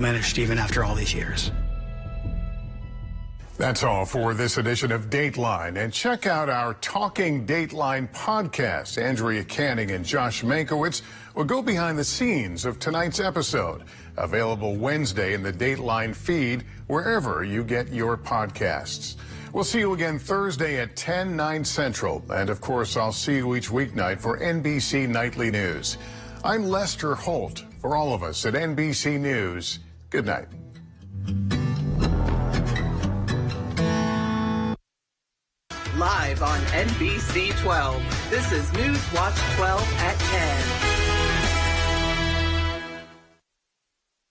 Managed even after all these years. That's all for this edition of Dateline. And check out our Talking Dateline podcast. Andrea Canning and Josh Mankiewicz will go behind the scenes of tonight's episode. Available Wednesday in the Dateline feed, wherever you get your podcasts. We'll see you again Thursday at 10, 9 Central. And of course, I'll see you each weeknight for NBC Nightly News. I'm Lester Holt. For all of us at NBC News, good night. Live on NBC 12, this is News Watch 12 at 10.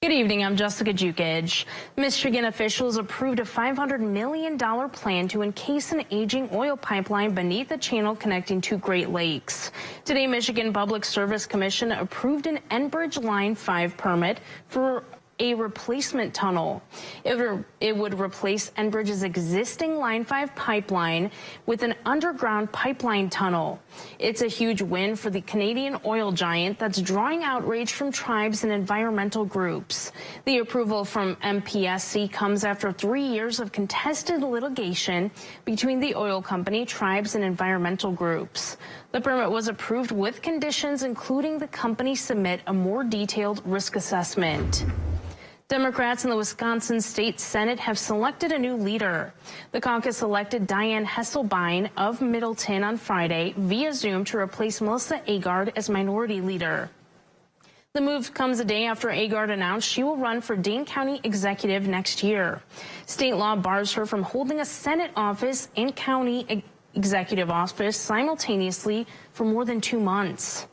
Good evening, I'm Jessica Jukich. Michigan officials approved a $500 million plan to encase an aging oil pipeline beneath the channel connecting two Great Lakes. Today, Michigan Public Service Commission approved an Enbridge Line 5 permit for a replacement tunnel. It would replace Enbridge's existing Line 5 pipeline with an underground pipeline tunnel. It's a huge win for the Canadian oil giant that's drawing outrage from tribes and environmental groups. The approval from MPSC comes after 3 years of contested litigation between the oil company, tribes, and environmental groups. The permit was approved with conditions, including the company submit a more detailed risk assessment. Democrats in the Wisconsin State Senate have selected a new leader. The caucus elected Diane Hesselbein of Middleton on Friday via Zoom to replace Melissa Agard as minority leader. The move comes a day after Agard announced she will run for Dane County executive next year. State law bars her from holding a Senate office and county executive office simultaneously for more than 2 months.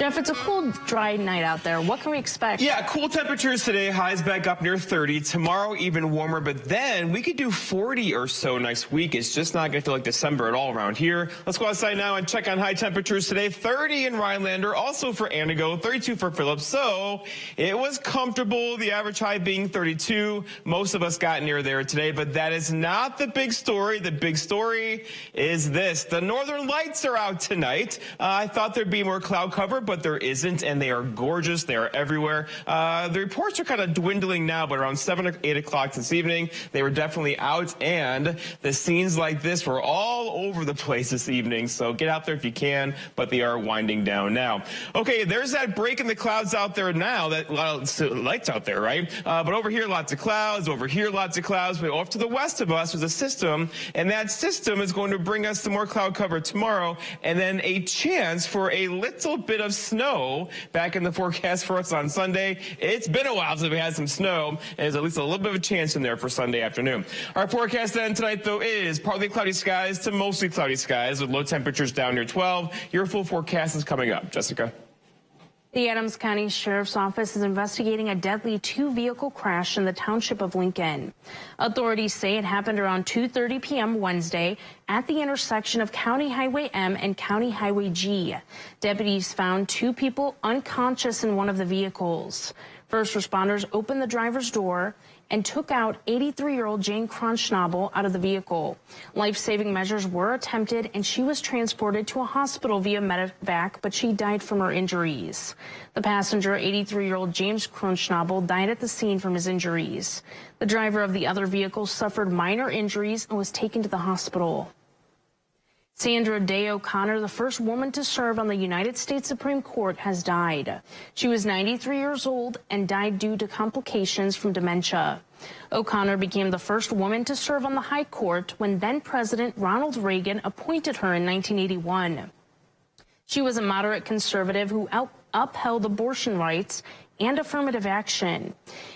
Jeff, it's a cool, dry night out there. What can we expect? Yeah, cool temperatures today. Highs back up near 30. Tomorrow, even warmer. But then we could do 40 or so next week. It's just not going to feel like December at all around here. Let's go outside now and check on high temperatures today. 30 in Rhinelander, also for Antigo, 32 for Phillips. So it was comfortable. The average high being 32. Most of us got near there today. But that is not the big story. The big story is this. The northern lights are out tonight. I thought there'd be more cloud cover, but there isn't, and they are gorgeous. They are everywhere. The reports are kind of dwindling now, but around 7 or 8 o'clock this evening, they were definitely out, and the scenes like this were all over the place this evening, so get out there if you can, but they are winding down now. Okay, there's that break in the clouds out there now, that lights out there, right? But over here, lots of clouds. Over here, lots of clouds. But off to the west of us, there's a system, and that system is going to bring us some more cloud cover tomorrow, and then a chance for a little bit of snow back in the forecast for us on Sunday. It's been a while since we had some snow, and there's at least a little bit of a chance in there for Sunday afternoon. Our forecast then tonight, though, is partly cloudy skies to mostly cloudy skies with low temperatures down near 12. Your full forecast is coming up. Jessica. The Adams County Sheriff's Office is investigating a deadly two-vehicle crash in the township of Lincoln. Authorities say it happened around 2:30 p.m. Wednesday at the intersection of County Highway M and County Highway G. Deputies found 2 people unconscious in one of the vehicles. First responders opened the driver's door and took out 83-year-old Jane Crunchnoble out of the vehicle. Life-saving measures were attempted, and she was transported to a hospital via medevac, but she died from her injuries. The passenger, 83-year-old James Crunchnoble, died at the scene from his injuries. The driver of the other vehicle suffered minor injuries and was taken to the hospital. Sandra Day O'Connor, the first woman to serve on the United States Supreme Court, has died. She was 93 years old and died due to complications from dementia. O'Connor became the first woman to serve on the High Court when then-President Ronald Reagan appointed her in 1981. She was a moderate conservative who upheld abortion rights and affirmative action.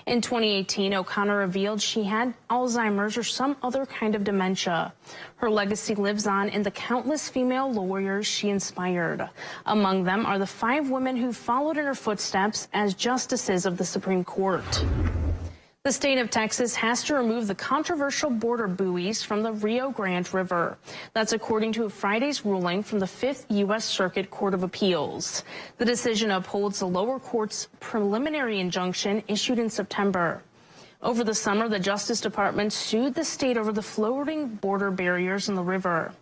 In 2018, O'Connor revealed she had Alzheimer's or some other kind of dementia. Her legacy lives on in the countless female lawyers she inspired. Among them are the 5 women who followed in her footsteps as justices of the Supreme Court. The state of Texas has to remove the controversial border buoys from the Rio Grande River. That's according to Friday's ruling from the 5th U.S. Circuit Court of Appeals. The decision upholds the lower court's preliminary injunction issued in September. Over the summer, the Justice Department sued the state over the floating border barriers in the river.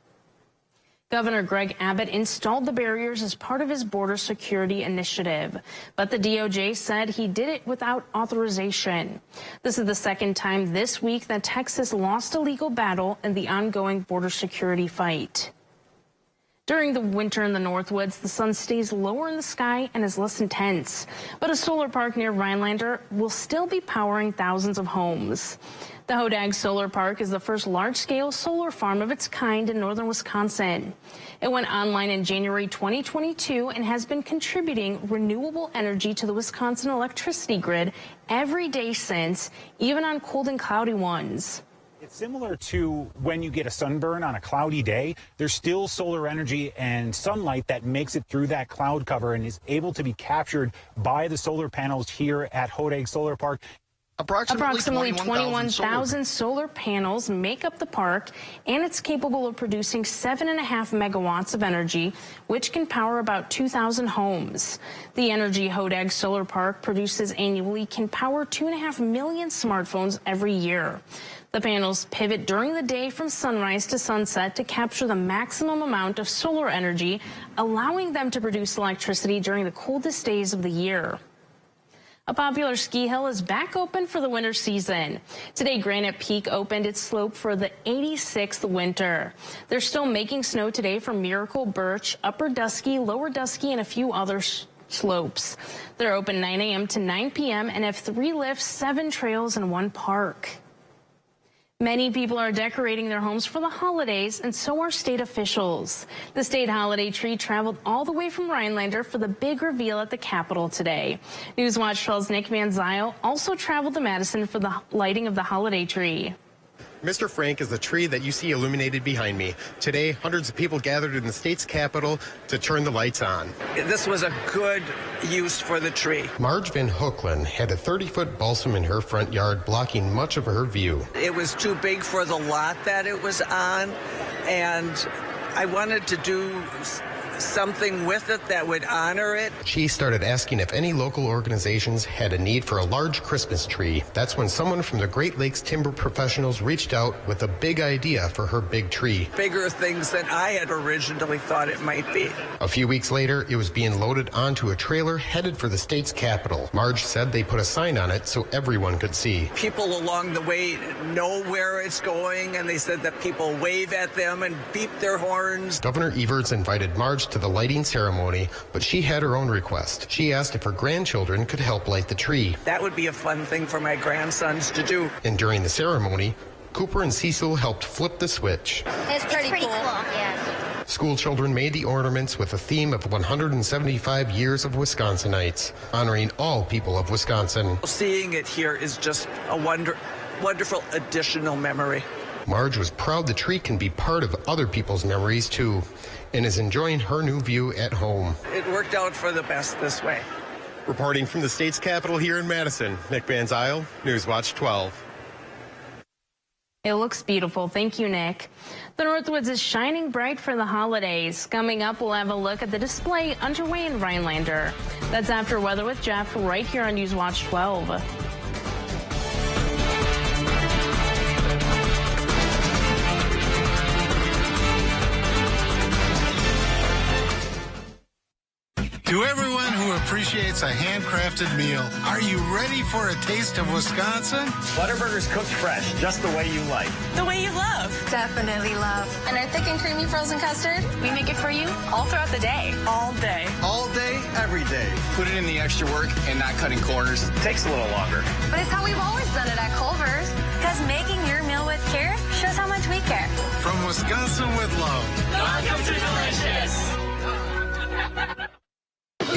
Governor Greg Abbott installed the barriers as part of his border security initiative, but the DOJ said he did it without authorization. This is the second time this week that Texas lost a legal battle in the ongoing border security fight. During the winter in the Northwoods, the sun stays lower in the sky and is less intense, but a solar park near Rhinelander will still be powering thousands of homes. The Hodag Solar Park is the first large-scale solar farm of its kind in northern Wisconsin. It went online in January 2022 and has been contributing renewable energy to the Wisconsin electricity grid every day since, even on cold and cloudy ones. It's similar to when you get a sunburn on a cloudy day. There's still solar energy and sunlight that makes it through that cloud cover and is able to be captured by the solar panels here at Hodag Solar Park. Approximately 21,000 solar panels make up the park, and it's capable of producing 7.5 megawatts of energy, which can power about 2,000 homes. The energy Hodag Solar Park produces annually can power 2.5 million smartphones every year. The panels pivot during the day from sunrise to sunset to capture the maximum amount of solar energy, allowing them to produce electricity during the coldest days of the year. A popular ski hill is back open for the winter season. Today, Granite Peak opened its slope for the 86th winter. They're still making snow today for Miracle, Birch, Upper Dusky, Lower Dusky, and a few other slopes. They're open 9 a.m. to 9 p.m. and have 3 lifts, 7 trails, and 1 park. Many people are decorating their homes for the holidays, and so are state officials. The state holiday tree traveled all the way from Rhinelander for the big reveal at the Capitol today. Newswatch 12's Nick Van Zyl also traveled to Madison for the lighting of the holiday tree. Mr. Frank is the tree that you see illuminated behind me. Today, hundreds of people gathered in the state's capital to turn the lights on. This was a good use for the tree. Marge Van Hooklen had a 30-foot balsam in her front yard, blocking much of her view. It was too big for the lot that it was on, and I wanted to do something with it that would honor it. She started asking if any local organizations had a need for a large Christmas tree. That's when someone from the Great Lakes Timber Professionals reached out with a big idea for her big tree. Bigger things than I had originally thought it might be. A few weeks later, it was being loaded onto a trailer headed for the state's capital. Marge said they put a sign on it so everyone could see. People along the way know where it's going, and they said that people wave at them and beep their horns. Governor Evers invited Marge to the lighting ceremony, but she had her own request. She asked if her grandchildren could help light the tree. That would be a fun thing for my grandsons to do. And during the ceremony, Cooper and Cecil helped flip the switch. It's pretty cool. Yes. School children made the ornaments with a theme of 175 years of Wisconsinites, honoring all people of Wisconsin. Seeing it here is just a wonderful additional memory. Marge was proud the tree can be part of other people's memories too, and is enjoying her new view at home. It worked out for the best this way. Reporting from the state's capital here in Madison, Nick Van Zyl, Newswatch 12. It looks beautiful. Thank you, Nick. The Northwoods is shining bright for the holidays. Coming up, we'll have a look at the display underway in Rhinelander. That's after Weather with Jeff right here on Newswatch 12. To everyone who appreciates a handcrafted meal, are you ready for a taste of Wisconsin? Butterburger's cooked fresh, just the way you like. The way you love. Definitely love. And our thick and creamy frozen custard, we make it for you all throughout the day. All day. All day, every day. Put it in the extra work and not cutting corners. Takes a little longer. But it's how we've always done it at Culver's. Because making your meal with care shows how much we care. From Wisconsin with love. Welcome to Delicious.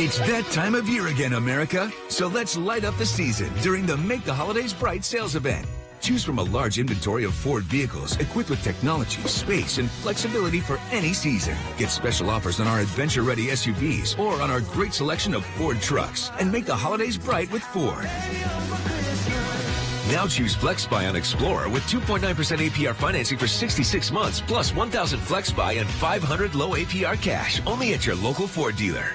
It's that time of year again, America. So let's light up the season during the Make the Holidays Bright sales event. Choose from a large inventory of Ford vehicles equipped with technology, space, and flexibility for any season. Get special offers on our adventure-ready SUVs or on our great selection of Ford trucks. And make the holidays bright with Ford. Now choose FlexBuy on Explorer with 2.9% APR financing for 66 months, plus 1,000 FlexBuy and 500 low APR cash, only at your local Ford dealer.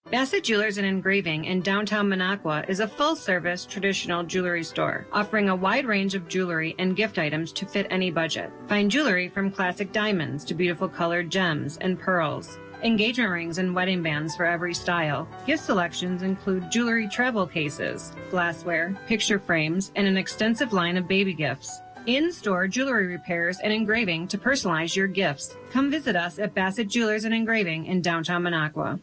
Bassett Jewelers and Engraving in downtown Minocqua is a full-service traditional jewelry store, offering a wide range of jewelry and gift items to fit any budget. Find jewelry from classic diamonds to beautiful colored gems and pearls. Engagement rings and wedding bands for every style. Gift selections include jewelry travel cases, glassware, picture frames, and an extensive line of baby gifts. In-store jewelry repairs and engraving to personalize your gifts. Come visit us at Bassett Jewelers and Engraving in downtown Minocqua.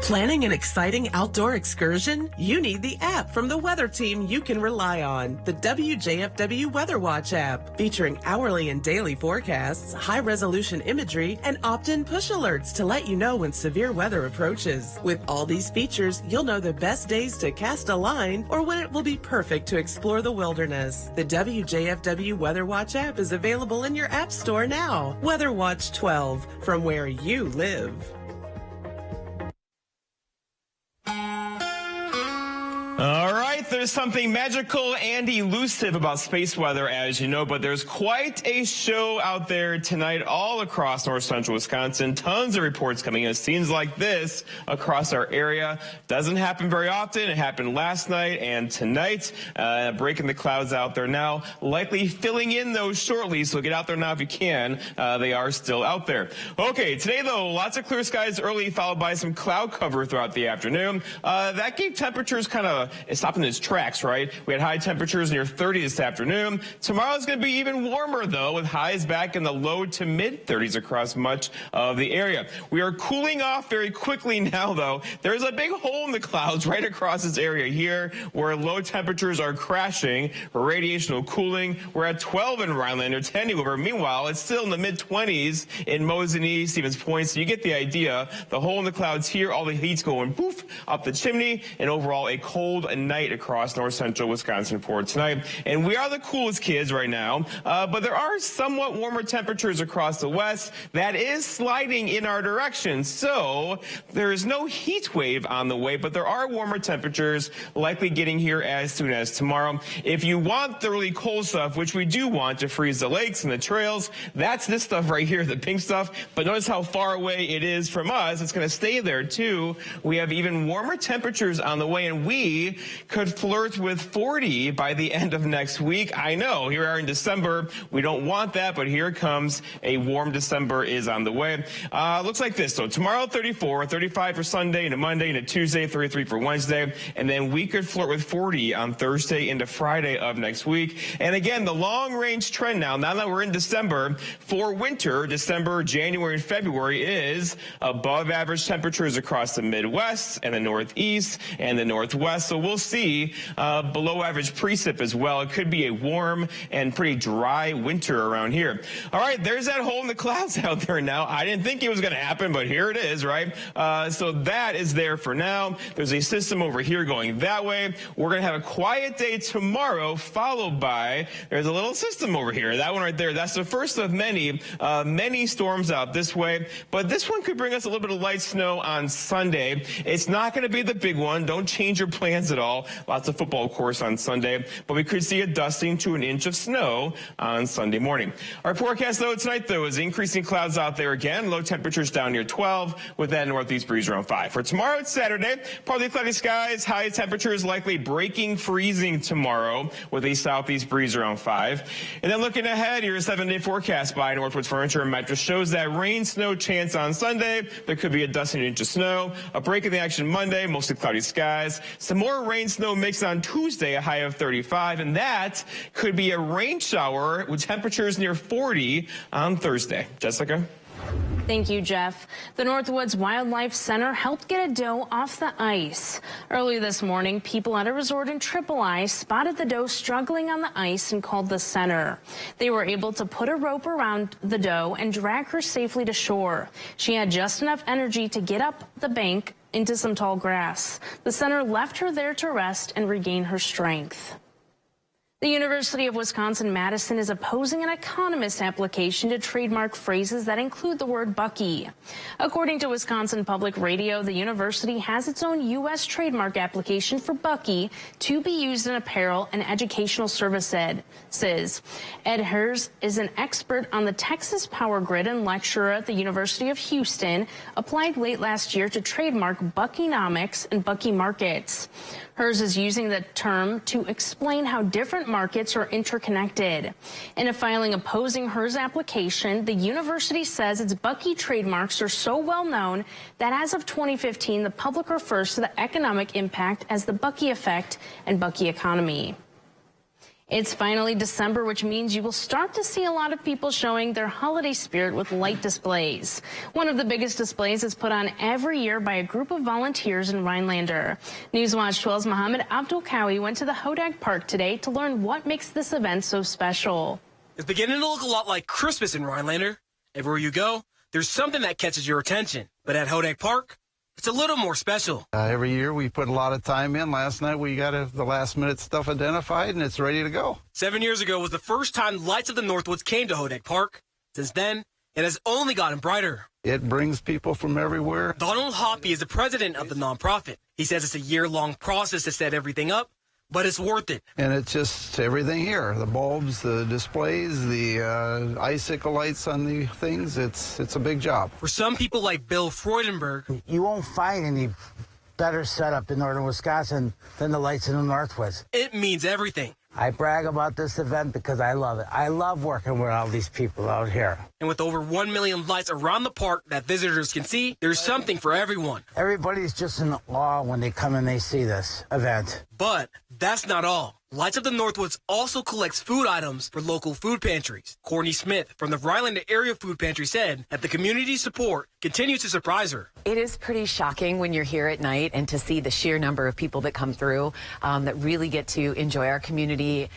Planning an exciting outdoor excursion? You need the app from the weather team you can rely on. The WJFW Weather Watch app, featuring hourly and daily forecasts, high-resolution imagery, and opt-in push alerts to let you know when severe weather approaches. With all these features, you'll know the best days to cast a line or when it will be perfect to explore the wilderness. The WJFW Weather Watch app is available in your app store now. Weather Watch 12, from where you live. All right, there's something magical and elusive about space weather, as you know, but there's quite a show out there tonight all across north central Wisconsin. Tons of reports coming in. Scenes like this across our area. Doesn't happen very often. It happened last night and tonight. Breaking the clouds out there now. Likely filling in those shortly, so get out there now if you can. They are still out there. Okay, today, though, lots of clear skies early, followed by some cloud cover throughout the afternoon. That gave temperatures kind of stopping its tracks, right? We had high temperatures near 30 this afternoon. Tomorrow's going to be even warmer, though, with highs back in the low to mid 30s across much of the area. We are cooling off very quickly now, though. There's a big hole in the clouds right across this area here where low temperatures are crashing. Radiational cooling, we're at 12 in Rhinelander, 10 over. Meanwhile, it's still in the mid-20s in Mosinee, Stevens Point, so you get the idea. The hole in the clouds here, all the heat's going poof up the chimney, and overall a cold night across north central Wisconsin for tonight. And we are the coolest kids right now, but there are somewhat warmer temperatures across the west. That is sliding in our direction, so there is no heat wave on the way, but there are warmer temperatures likely getting here as soon as tomorrow. If you want the really cold stuff, which we do want to freeze the lakes and the trails, that's this stuff right here, the pink stuff, but notice how far away it is from us. It's going to stay there too. We have even warmer temperatures on the way, and we could flirt with 40 by the end of next week. I know, here we are in December. We don't want that, but here comes a warm December is on the way. Looks like this. So tomorrow, 34, 35 for Sunday, into Monday, into Tuesday, 33 for Wednesday. And then we could flirt with 40 on Thursday into Friday of next week. And again, the long-range trend now that we're in December, for winter, December, January, and February is above average temperatures across the Midwest and the Northeast and the Northwest. So we'll see below average precip as well. It could be a warm and pretty dry winter around here. All right, there's that hole in the clouds out there now. I didn't think it was going to happen, but here it is, right? So that is there for now. There's a system over here going that way. We're going to have a quiet day tomorrow, followed by, there's a little system over here. That one right there, that's the first of many storms out this way. But this one could bring us a little bit of light snow on Sunday. It's not going to be the big one. Don't change your plans at all. Lots of football, of course, on Sunday. But we could see a dusting to an inch of snow on Sunday morning. Our forecast, though, tonight, though, is increasing clouds out there again. Low temperatures down near 12 with that northeast breeze around 5. For tomorrow, it's Saturday. Partly cloudy skies. High temperatures likely breaking freezing tomorrow with a southeast breeze around 5. And then looking ahead, your 7-day forecast by Northwoods Furniture and Mattress shows that rain, snow chance on Sunday. There could be a dusting inch of snow. A break in the action Monday, mostly cloudy skies. Some more rain, snow mix on Tuesday, a high of 35. And that could be a rain shower with temperatures near 40 on Thursday. Jessica? Thank you, Jeff. The Northwoods Wildlife Center helped get a doe off the ice. Early this morning, people at a resort in Triple I spotted the doe struggling on the ice and called the center. They were able to put a rope around the doe and drag her safely to shore. She had just enough energy to get up the bank into some tall grass. The center left her there to rest and regain her strength. The University of Wisconsin-Madison is opposing an economist application to trademark phrases that include the word Bucky. According to Wisconsin Public Radio, the university has its own U.S. trademark application for Bucky to be used in apparel and educational services. Ed Hers is an expert on the Texas power grid and lecturer at the University of Houston, applied late last year to trademark Buckynomics and Bucky markets. Hers is using the term to explain how different markets are interconnected. In a filing opposing Hers' application, the university says its Bucky trademarks are so well known that as of 2015, the public refers to the economic impact as the Bucky effect and Bucky economy. It's finally December, which means you will start to see a lot of people showing their holiday spirit with light displays. One of the biggest displays is put on every year by a group of volunteers in Rhinelander. Newswatch 12's Mohammed Abdul-Kawi went to the Hodag Park today to learn what makes this event so special. It's beginning to look a lot like Christmas in Rhinelander. Everywhere you go, there's something that catches your attention. But at Hodag Park, it's a little more special. Every year we put a lot of time in. Last night we got the last minute stuff identified and it's ready to go. 7 years ago was the first time Lights of the Northwoods came to Hodag Park. Since then, it has only gotten brighter. It brings people from everywhere. Donald Hoppy is the president of the nonprofit. He says it's a year-long process to set everything up, but it's worth it. And it's just everything here. The bulbs, the displays, the icicle lights on the things. It's a big job. For some people like Bill Freudenberg, you won't find any better setup in northern Wisconsin than the Lights in the Northwoods. It means everything. I brag about this event because I love it. I love working with all these people out here. And with over 1 million lights around the park that visitors can see, there's something for everyone. Everybody's just in awe when they come and they see this event. But that's not all. Lights of the Northwoods also collects food items for local food pantries. Courtney Smith from the Rhinelander Area Food Pantry said that the community support continues to surprise her. It is pretty shocking when you're here at night and to see the sheer number of people that come through that really get to enjoy our community,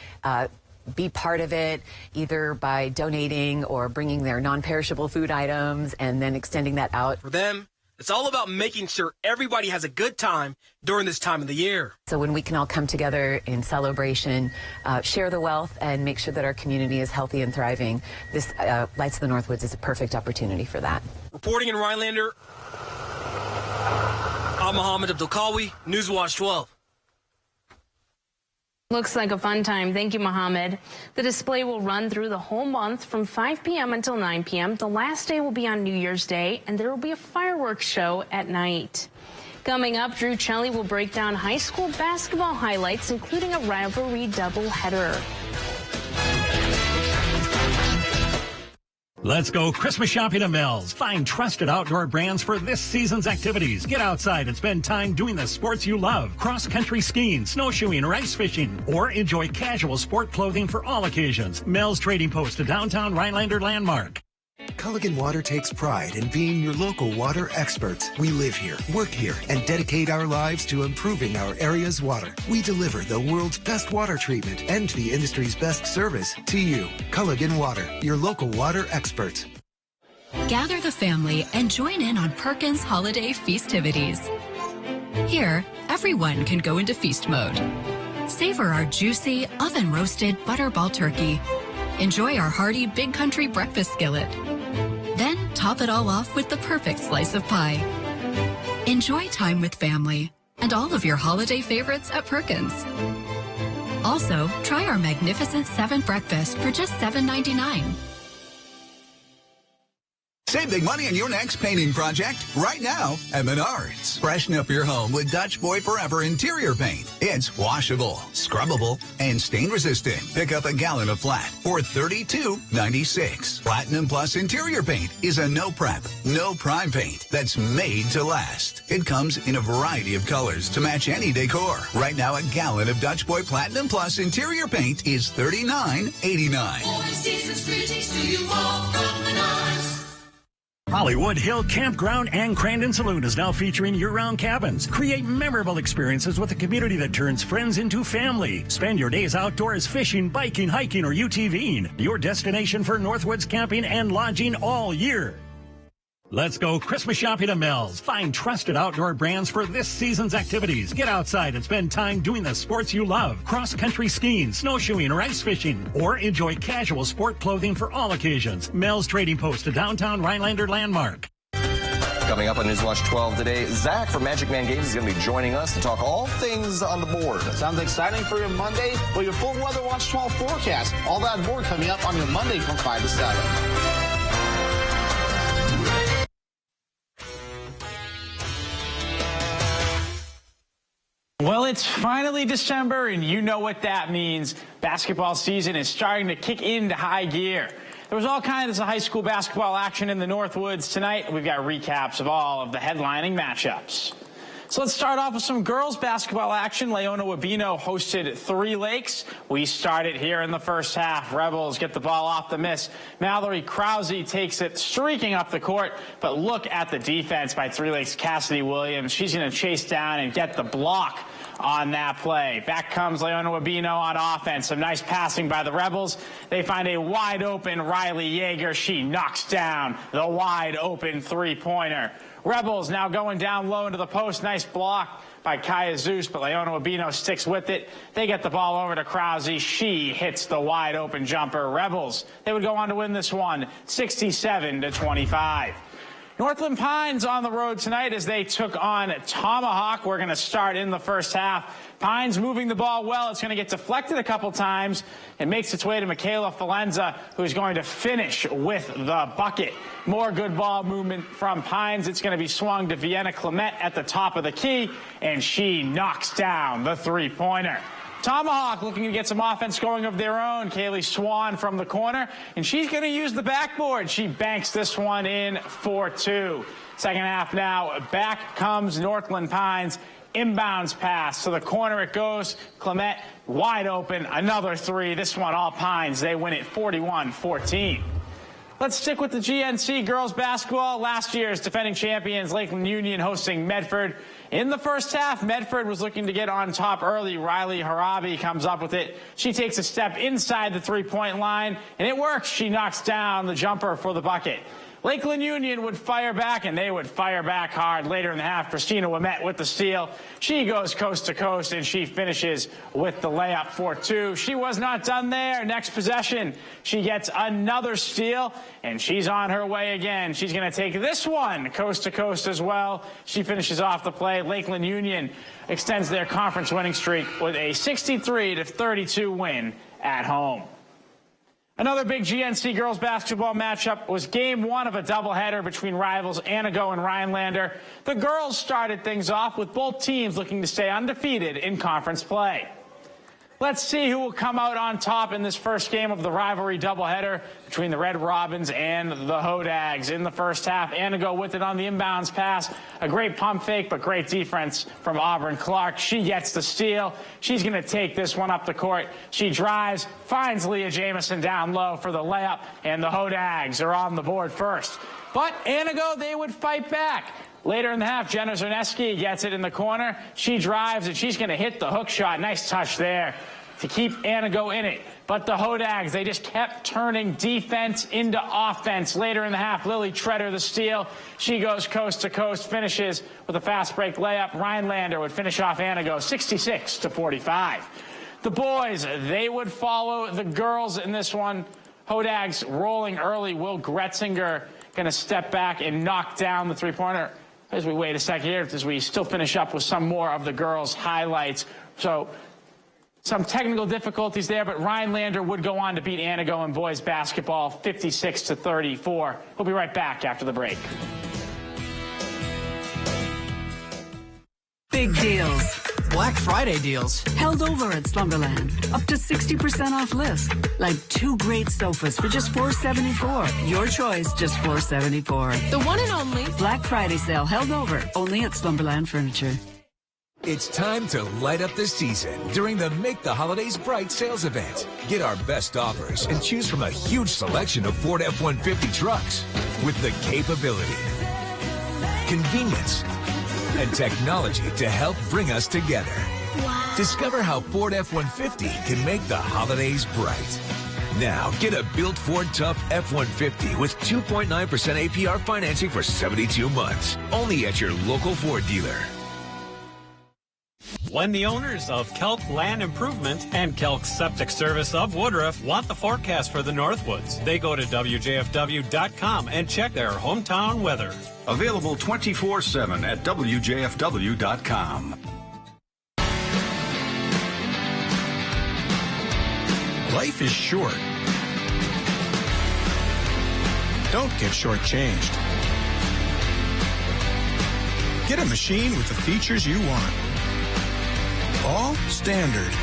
be part of it, either by donating or bringing their non-perishable food items and then extending that out. For them, it's all about making sure everybody has a good time during this time of the year. So when we can all come together in celebration, share the wealth, and make sure that our community is healthy and thriving, this Lights of the Northwoods is a perfect opportunity for that. Reporting in Rhinelander, I'm Mohammed Abdul-Kawi, Newswatch 12. Looks like a fun time. Thank you, Mohammed. The display will run through the whole month from 5 p.m. until 9 p.m. The last day will be on New Year's Day, and there will be a fireworks show at night. Coming up, Drew Chelly will break down high school basketball highlights, including a rivalry doubleheader. Let's go Christmas shopping at Mills. Find trusted outdoor brands for this season's activities. Get outside and spend time doing the sports you love. Cross-country skiing, snowshoeing, or ice fishing. Or enjoy casual sport clothing for all occasions. Mills Trading Post, a downtown Rhinelander landmark. Culligan Water takes pride in being your local water experts. We live here, work here, and dedicate our lives to improving our area's water. We deliver the world's best water treatment and the industry's best service to you. Culligan Water, your local water experts. Gather the family and join in on Perkins holiday festivities. Here, everyone can go into feast mode. Savor our juicy, oven-roasted butterball turkey. Enjoy our hearty Big Country breakfast skillet. Then top it all off with the perfect slice of pie. Enjoy time with family and all of your holiday favorites at Perkins. Also, try our magnificent 7 breakfast for just $7.99. Save big money on your next painting project right now at Menards. Freshen up your home with Dutch Boy Forever interior paint. It's washable, scrubbable, and stain resistant. Pick up a gallon of flat for $32.96. Platinum Plus interior paint is a no prep, no prime paint that's made to last. It comes in a variety of colors to match any decor. Right now, a gallon of Dutch Boy Platinum Plus interior paint is $39.89. Hollywood Hill Campground and Crandon Saloon is now featuring year-round cabins. Create memorable experiences with a community that turns friends into family. Spend your days outdoors fishing, biking, hiking, or UTVing. Your destination for Northwoods camping and lodging all year. Let's go Christmas shopping at Mills. Find trusted outdoor brands for this season's activities. Get outside and spend time doing the sports you love. Cross-country skiing, snowshoeing, or ice fishing. Or enjoy casual sport clothing for all occasions. Mills Trading Post, a downtown Rhinelander landmark. Coming up on News Watch 12 today, Zach from Magic Man Games is going to be joining us to talk all things on the board. Sounds exciting for your Monday. Well, your full Weather Watch 12 forecast. All that and more coming up on your Monday from 5 to 7. Well, it's finally December, and you know what that means. Basketball season is starting to kick into high gear. There was all kinds of high school basketball action in the Northwoods tonight. We've got recaps of all of the headlining matchups. So let's start off with some girls basketball action. Leona Wabino hosted Three Lakes. We started here in the first half. Rebels get the ball off the miss. Mallory Krause takes it streaking up the court, but look at the defense by Three Lakes' Cassidy Williams. She's going to chase down and get the block on that play. Back comes Leona Wabino on offense. Some nice passing by the Rebels. They find a wide open Riley Yeager. She knocks down the wide open three-pointer. Rebels now going down low into the post. Nice block by Kaya Zeus, but Leona Wabino sticks with it. They get the ball over to Krause. She hits the wide open jumper. Rebels, they would go on to win this one 67-25. Northland Pines on the road tonight as they took on Tomahawk. We're going to start in the first half. Pines moving the ball well. It's going to get deflected a couple times. It makes its way to Michaela Falenza, who's going to finish with the bucket. More good ball movement from Pines. It's going to be swung to Vienna Clement at the top of the key, and she knocks down the three-pointer. Tomahawk looking to get some offense going of their own. Kaylee Swan from the corner, and she's going to use the backboard. She banks this one in for two. Second half now, back comes Northland Pines. Inbounds pass to the corner it goes. Clement wide open, another three. This one all Pines. They win it 41-14. Let's stick with the GNC girls basketball. Last year's defending champions Lakeland Union hosting Medford. In the first half, Medford was looking to get on top early. Riley Harabi comes up with it. She takes a step inside the three-point line, and it works. She knocks down the jumper for the bucket. Lakeland Union would fire back, and they would fire back hard later in the half. Christina Ouimet with the steal. She goes coast to coast, and she finishes with the layup for two. She was not done there. Next possession, she gets another steal, and she's on her way again. She's going to take this one coast to coast as well. She finishes off the play. Lakeland Union extends their conference winning streak with a 63-32 win at home. Another big GNC girls basketball matchup was game one of a doubleheader between rivals Anago and Rhinelander. The girls started things off with both teams looking to stay undefeated in conference play. Let's see who will come out on top in this first game of the rivalry doubleheader between the Red Robins and the Hodags. In the first half, Anago with it on the inbounds pass. A great pump fake, but great defense from Auburn Clark. She gets the steal. She's going to take this one up the court. She drives, finds Leah Jamison down low for the layup, and the Hodags are on the board first. But Anago, they would fight back. Later in the half, Jenna Zerneski gets it in the corner. She drives, and she's going to hit the hook shot. Nice touch there to keep Anago in it. But the Hodags, they just kept turning defense into offense. Later in the half, Lily Treader the steal. She goes coast to coast, finishes with a fast break layup. Rhinelander would finish off Anago 66-45. The boys, they would follow the girls in this one. Hodags rolling early. Will Gretzinger going to step back and knock down the three-pointer. As we wait a second here, as we still finish up with some more of the girls' highlights. So some technical difficulties there, but Rhinelander would go on to beat Anago in boys basketball 56-34. We'll be right back after the break. Big deals. Black Friday deals. Held over at Slumberland. Up to 60% off list. Like 2 great sofas for just $474. Your choice, just $474. The one and only Black Friday sale held over only at Slumberland Furniture. It's time to light up the season during the Make the Holidays Bright sales event. Get our best offers and choose from a huge selection of Ford F-150 trucks with the capability, convenience, and technology to help bring us together. Wow. Discover how Ford F-150 can make the holidays bright. Now, get a Built Ford Tough F-150 with 2.9% APR financing for 72 months. Only at your local Ford dealer. When the owners of Kelk Land Improvement and Kelk Septic Service of Woodruff want the forecast for the Northwoods, they go to WJFW.com and check their hometown weather. Available 24/7 at WJFW.com. Life is short. Don't get shortchanged. Get a machine with the features you want. All standard,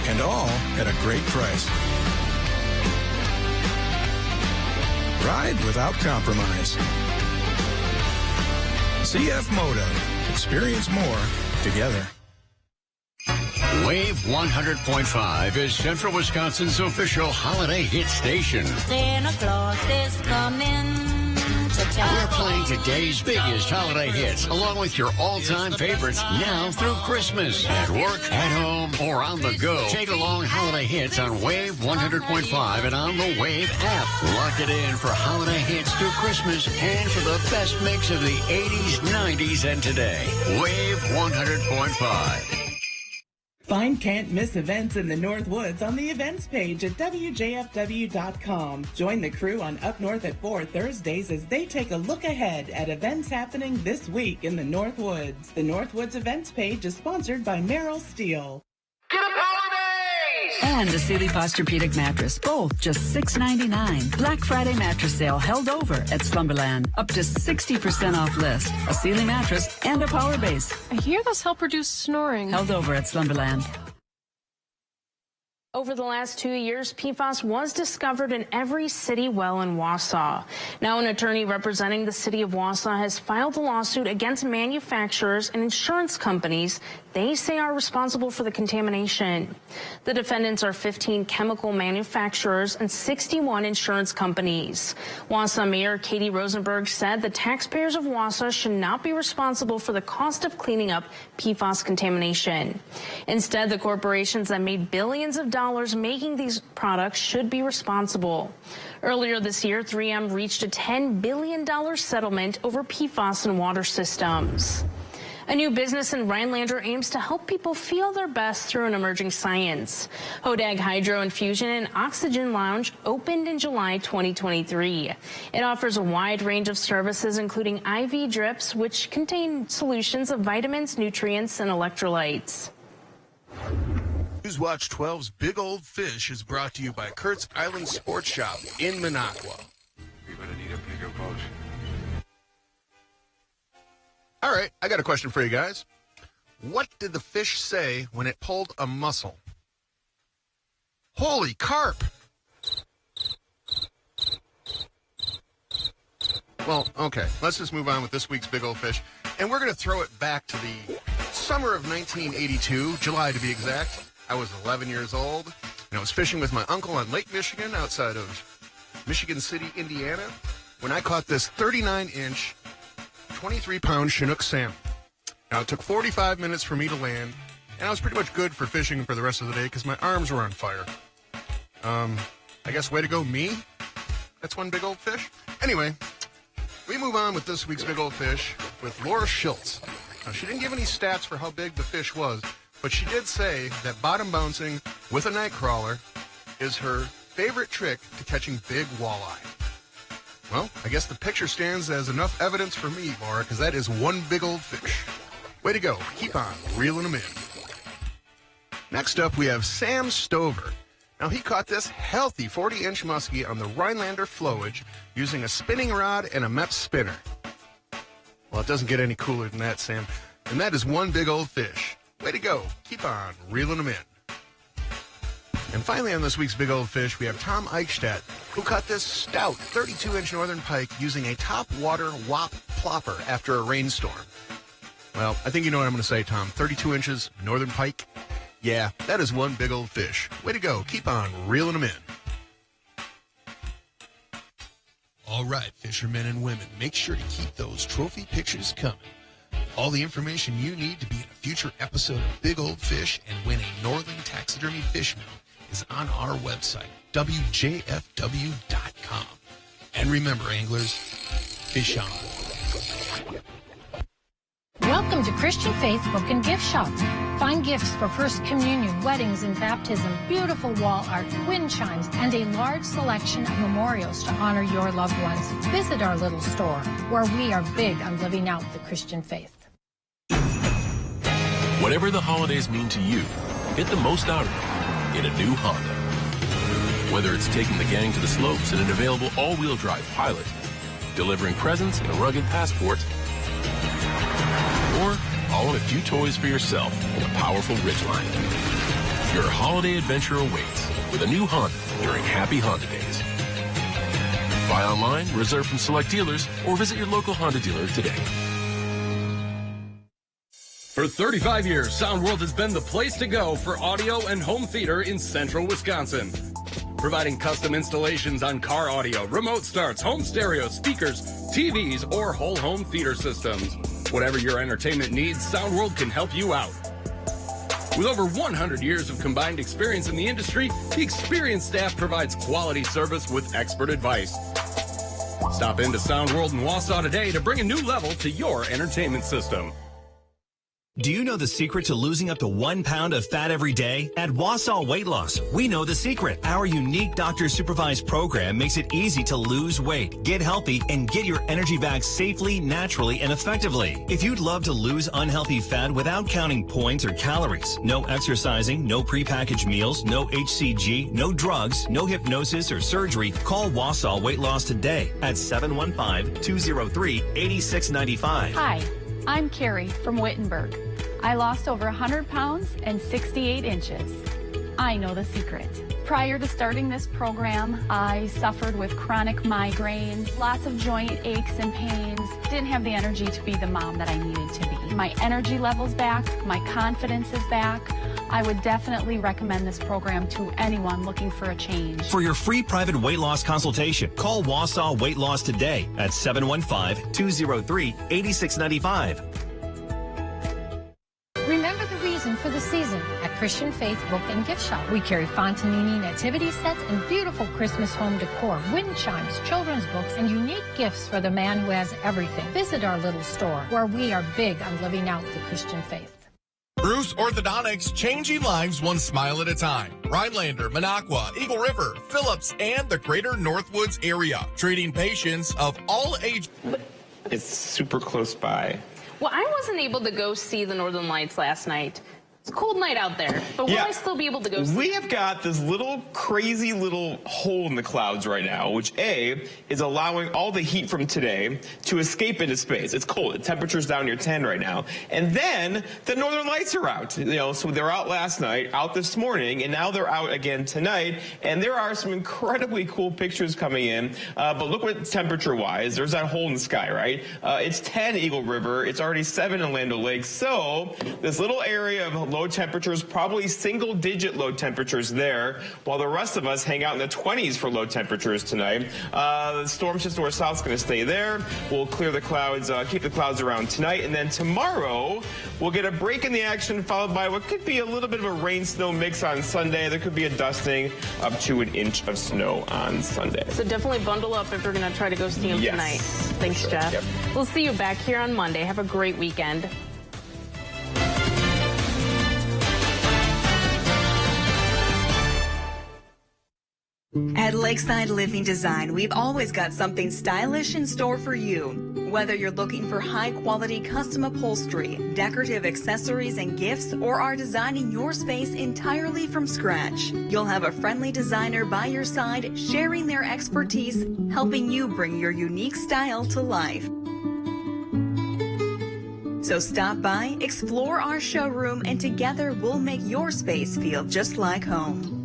and all at a great price. Ride without compromise. CF Moto. Experience more together. Wave 100.5 is Central Wisconsin's official holiday hit station. Santa Claus is coming. We're playing today's biggest holiday hits, along with your all-time favorites now through Christmas. At work, at home, or on the go. Take along holiday hits on Wave 100.5 and on the Wave app. Lock it in for holiday hits through Christmas and for the best mix of the 80s, 90s, and today. Wave 100.5. Find can't-miss events in the Northwoods on the events page at WJFW.com. Join the crew on Up North at 4 Thursdays as they take a look ahead at events happening this week in the Northwoods. The Northwoods events page is sponsored by Merrill Steel. And a Sealy Posturepedic mattress, both just $6.99. Black Friday mattress sale held over at Slumberland. Up to 60% off list. A Sealy mattress and a power base. I hear those help reduce snoring. Held over at Slumberland. Over the last 2 years, PFAS was discovered in every city well in Wausau. Now, an attorney representing the city of Wausau has filed a lawsuit against manufacturers and insurance companies they say are responsible for the contamination. The defendants are 15 chemical manufacturers and 61 insurance companies. Wausau Mayor Katie Rosenberg said the taxpayers of Wausau should not be responsible for the cost of cleaning up PFAS contamination. Instead, the corporations that made billions of dollars making these products should be responsible. Earlier this year, 3M reached a $10 billion settlement over PFAS in water systems. A new business in Rhinelander aims to help people feel their best through an emerging science. Hodag Hydro Infusion and Oxygen Lounge opened in July 2023. It offers a wide range of services, including IV drips, which contain solutions of vitamins, nutrients, and electrolytes. Newswatch 12's Big Old Fish is brought to you by Kurt's Island Sports Shop in Minocqua. You're going to need a bigger boat. All right, I got a question for you guys. What did the fish say when it pulled a mussel? Holy carp! Well, okay, let's just move on with this week's Big Old Fish. And we're going to throw it back to the summer of 1982, July to be exact. I was 11 years old, and I was fishing with my uncle on Lake Michigan outside of Michigan City, Indiana, when I caught this 39-inch, 23-pound Chinook salmon. Now, it took 45 minutes for me to land, and I was pretty much good for fishing for the rest of the day because my arms were on fire. I guess way to go, me. That's one big old fish. Anyway, we move on with this week's Big Old Fish with Laura Schultz. Now, she didn't give any stats for how big the fish was, but she did say that bottom bouncing with a night crawler is her favorite trick to catching big walleye. Well, I guess the picture stands as enough evidence for me, Laura, because that is one big old fish. Way to go. Keep on reeling them in. Next up, we have Sam Stover. Now, he caught this healthy 40-inch muskie on the Rhinelander flowage using a spinning rod and a Mepps spinner. Well, it doesn't get any cooler than that, Sam. And that is one big old fish. Way to go. Keep on reeling them in. And finally on this week's Big Old Fish, we have Tom Eichstadt, who caught this stout 32-inch northern pike using a top water whop plopper after a rainstorm. Well, I think you know what I'm going to say, Tom. 32 inches, northern pike. Yeah, that is one big old fish. Way to go. Keep on reeling them in. All right, fishermen and women, make sure to keep those trophy pictures coming. All the information you need to be in a future episode of Big Old Fish and win a Northern Taxidermy fish mill is on our website, WJFW.com. And remember, anglers, fish on. Welcome to Christian Faith Book and Gift Shop. Find gifts for First Communion, weddings, and baptism, beautiful wall art, wind chimes, and a large selection of memorials to honor your loved ones. Visit our little store, where we are big on living out the Christian faith. Whatever the holidays mean to you, get the most out of them in a new Honda. Whether it's taking the gang to the slopes in an available all-wheel drive Pilot, delivering presents and a rugged Passport, or all in a few toys for yourself in a powerful Ridgeline. Your holiday adventure awaits with a new Honda during Happy Honda Days. Buy online, reserve from select dealers, or visit your local Honda dealer today. For 35 years, Sound World has been the place to go for audio and home theater in central Wisconsin. Providing custom installations on car audio, remote starts, home stereo, speakers, TVs, or whole home theater systems. Whatever your entertainment needs, Sound World can help you out. With over 100 years of combined experience in the industry, the experienced staff provides quality service with expert advice. Stop into Sound World in Wausau today to bring a new level to your entertainment system. Do you know the secret to losing up to 1 pound of fat every day? At Wausau Weight Loss, we know the secret. Our unique doctor-supervised program makes it easy to lose weight, get healthy, and get your energy back safely, naturally, and effectively. If you'd love to lose unhealthy fat without counting points or calories, no exercising, no prepackaged meals, no HCG, no drugs, no hypnosis or surgery, call Wausau Weight Loss today at 715-203-8695. Hi, I'm Carrie from Wittenberg. I lost over 100 pounds and 68 inches. I know the secret. Prior to starting this program, I suffered with chronic migraines, lots of joint aches and pains, didn't have the energy to be the mom that I needed to be. My energy level's back, my confidence is back. I would definitely recommend this program to anyone looking for a change. For your free private weight loss consultation, call Wausau Weight Loss today at 715-203-8695. Remember the reason for the season at Christian Faith Book and Gift Shop. We carry Fontanini nativity sets and beautiful Christmas home decor, wind chimes, children's books, and unique gifts for the man who has everything. Visit our little store, where we are big on living out the Christian faith. Bruce Orthodontics, changing lives one smile at a time. Rhinelander, Minocqua, Eagle River, Phillips, and the greater Northwoods area. Treating patients of all ages. It's super close by. Well, I wasn't able to go see the Northern Lights last night. It's a cold night out there, but will I still be able to go see We have got this little crazy little hole in the clouds right now, which A, is allowing all the heat from today to escape into space. It's cold. The temperature's down near 10 right now. And then the Northern Lights are out. So they're out last night, out this morning, and now they're out again tonight. And there are some incredibly cool pictures coming in. But look what temperature-wise, there's that hole in the sky, right? It's 10 Eagle River. It's already 7 in Land O'Lakes. So this little area of low temperatures, probably single-digit low temperatures there, while the rest of us hang out in the 20s for low temperatures tonight. The storm system north south is going to stay there. We'll clear the clouds, keep the clouds around tonight, and then tomorrow we'll get a break in the action, followed by what could be a little bit of a rain-snow mix on Sunday. There could be a dusting up to an inch of snow on Sunday. So definitely bundle up if we're going to try to go see them tonight. Thanks, Jeff. Yep. We'll see you back here on Monday. Have a great weekend. At Lakeside Living Design, we've always got something stylish in store for you. Whether you're looking for high-quality custom upholstery, decorative accessories and gifts, or are designing your space entirely from scratch, you'll have a friendly designer by your side, sharing their expertise, helping you bring your unique style to life. So stop by, explore our showroom, and together we'll make your space feel just like home.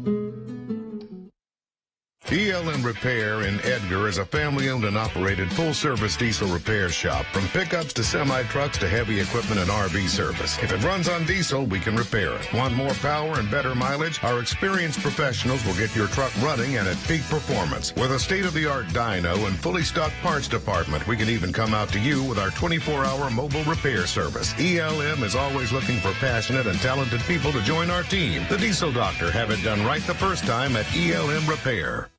ELM Repair in Edgar is a family-owned and operated full-service diesel repair shop. From pickups to semi-trucks to heavy equipment and RV service. If it runs on diesel, we can repair it. Want more power and better mileage? Our experienced professionals will get your truck running and at peak performance. With a state-of-the-art dyno and fully stocked parts department, we can even come out to you with our 24-hour mobile repair service. ELM is always looking for passionate and talented people to join our team. The Diesel Doctor have it done right the first time at ELM Repair.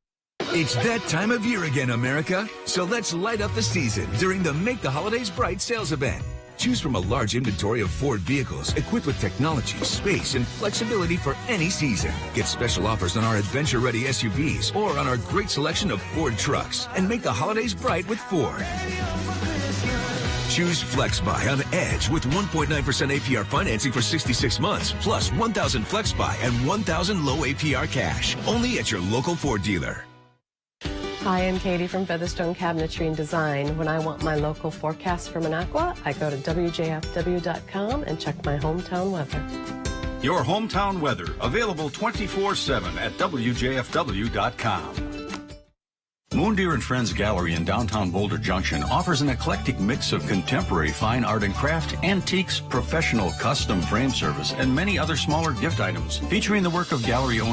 It's that time of year again, America. So let's light up the season during the Make the Holidays Bright sales event. Choose from a large inventory of Ford vehicles equipped with technology, space, and flexibility for any season. Get special offers on our adventure-ready SUVs or on our great selection of Ford trucks. And make the holidays bright with Ford. Choose FlexBuy on Edge with 1.9% APR financing for 66 months, plus 1,000 FlexBuy and 1,000 low APR cash. Only at your local Ford dealer. Hi, I'm Katie from Featherstone Cabinetry and Design. When I want my local forecast for Minocqua, I go to WJFW.com and check my hometown weather. Your hometown weather, available 24/7 at WJFW.com. Moondeer & Friends Gallery in downtown Boulder Junction offers an eclectic mix of contemporary fine art and craft, antiques, professional custom frame service, and many other smaller gift items featuring the work of gallery owners